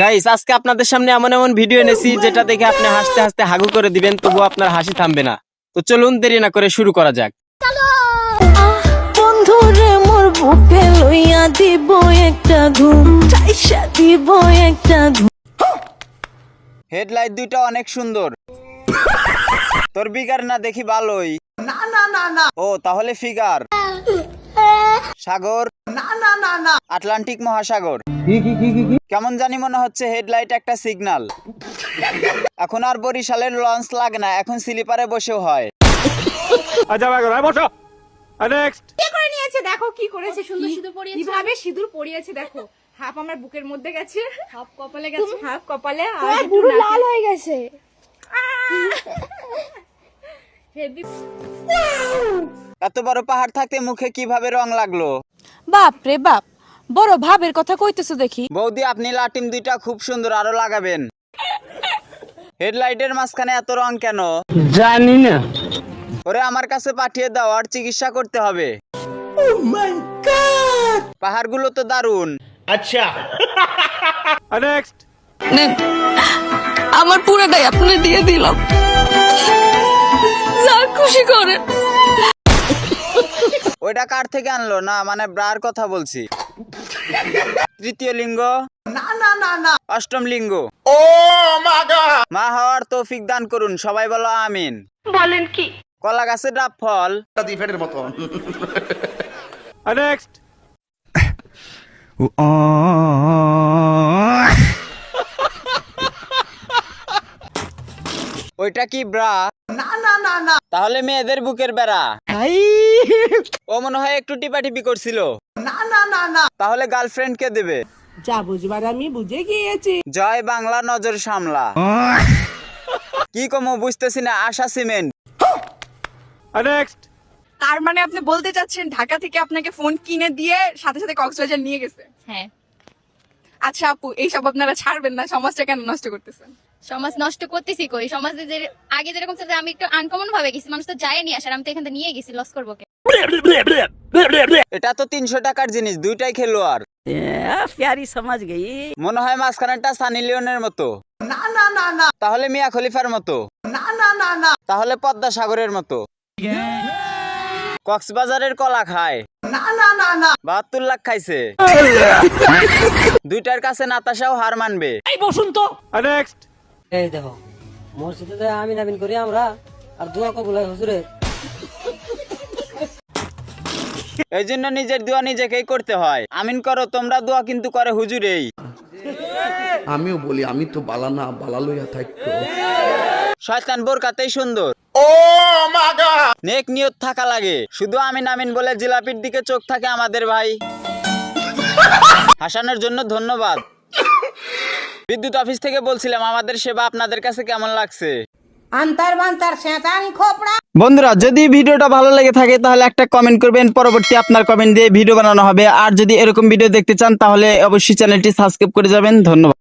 Guys আজকে আপনাদের সামনে এমন এমন ভিডিও এনেছি যেটা দেখে আপনি হাসতে হাসতে হাগু করে দিবেন, তবু আপনার হাসি থামবে না। তো চলুন দেরি না করে শুরু করা যাক। বন্ধুরে মোর বুকে লইয়া দিব একটা ঘুম, চাইসা দিব একটা ঘুম। হেডলাইট দুইটা অনেক সুন্দর। তোর বিগার না দেখি ভালোই। না না না না। ও তাহলে ফিগার। সাগর। না না না না। আটলান্টিক মহাসাগর। কেমন জানি মনে হচ্ছে হেডলাইট একটা সিগন্যাল। এখন আর বরিশালের লঞ্চ লাগে না, এখন স্লিপারে বসেও হয়। আচ্ছা ভাই বসো। নেক্সট। কি করে নিয়েছে দেখো, কি করেছে, সুন্দর সিঁদুর পরিয়েছে, কিভাবে সিঁদুর পরিয়েছে দেখো। হাফ আমার বুকের মধ্যে গেছে, হাফ কপালে গেছে, হাফ কপালে আর পুরো লাল হয়ে গেছে। হেভি। এত বড় পাহাড় থাকতে মুখে কিভাবে রং লাগলো? বাপ রে বাপ, বড় ভাবের কথা কইতেছো দেখি। বৌদি আপনি লাটিম দুইটা খুব সুন্দর, আরো লাগাবেন। হেডলাইটের মাঝখানে এত রং কেন জানি না। ওরে আমার কাছে পাঠিয়ে দাও, আর চিকিৎসা করতে হবে। পাহাড়গুলো তো দারুণ। নেক্সট। আমার পুরোটাই আপনি দিয়ে দিলাম, যা খুশি করে। ওইটা কার থেকে আনলো? না মানে ব্রার কথা বলছি। তৃতীয় লিঙ্গ না না না না, অষ্টম লিঙ্গ। ও মা হওয়ার তৌফিক দান করুন, সবাই বলো আমিন। বলেন কি? কলা গাছে ডাব ফল। নেক্সট। ওইটা কি ব্রা? না না না না, তাহলে মেয়েদের বুকের বেড়া। ও মনে হয় একটু টিপাটিপি করছিল। না না না না, তাহলে গার্লফ্রেন্ড কে দেবে? যা বুঝবার আমি বুঝে গিয়েছি। জয় বাংলা, নজর সামলা। কি কমো বুঝতেছি না, আশা সিমেন্ট। নেক্সট। তার মানে আপনি বলতে চাচ্ছেন ঢাকা থেকে আপনাকে ফোন কিনে দিয়ে সাথে সাথে কক্সবাজার নিয়ে গেছে? হ্যাঁ, আচ্ছা আপু, এইসব আপনারা ছাড়বেন না, সমাজটা কেন নষ্ট করতেছেন? সমাজ নষ্ট করতেছি কই? সমাজে যে আগে যেরকম ছিল, আমি একটু আনকমন ভাবে গেছি, মানুষ তো যায় নি আসার, আমি তো এখান থেকে নিয়ে গেছি, লস করবো কে? এটা তো 300 টাকার জিনিস, দুইটাই খেলোয়াড়। প্যারি সমাজ গই। মনে হয় মাঝখানেরটা সানি লিওনের মতো। না না না না, তাহলে মিয়া খলিফার মতো। না না না না, তাহলে পদ্মা সাগরের মতো। কক্সবাজারের কলা খায়। না না না না, 72 লাখ খাইছে। দুইটার কাছে নাতাশাও হার মানবে। নেক্সট। এই দেখো, মসজিদে আমিন আমিন করি আমরা, আর দোয়া কবুল হয় হুজুরে। এই জন্য নিজের দোয়া নিজেকেই করতে হয়। আমিন করো তোমরা, দোয়া কিন্তু করে হুজুরেই। আমিও বলি আমি তো বালা না, বালা লইয়া থাকতো। শয়তান বোরকাতেই সুন্দর। নেক নিয়ত থাকা লাগে, শুধু আমিন আমিন বলে জিলাপির দিকে চোখ থাকে আমাদের ভাই। হাসানোর জন্য ধন্যবাদ। বিদ্যুৎ অফিস থেকে বলছিলাম আমাদের সেবা আপনাদের কাছে কেমন লাগছে। বন্ধুরা যদি ভিডিওটা ভালো লেগে থাকে তাহলে একটা কমেন্ট করবেন, পরবর্তী আপনার কমেন্ট দিয়ে ভিডিও বানানো হবে। আর যদি এরকম ভিডিও দেখতে চান তাহলে অবশ্যই চ্যানেলটি সাবস্ক্রাইব করে যাবেন। ধন্যবাদ।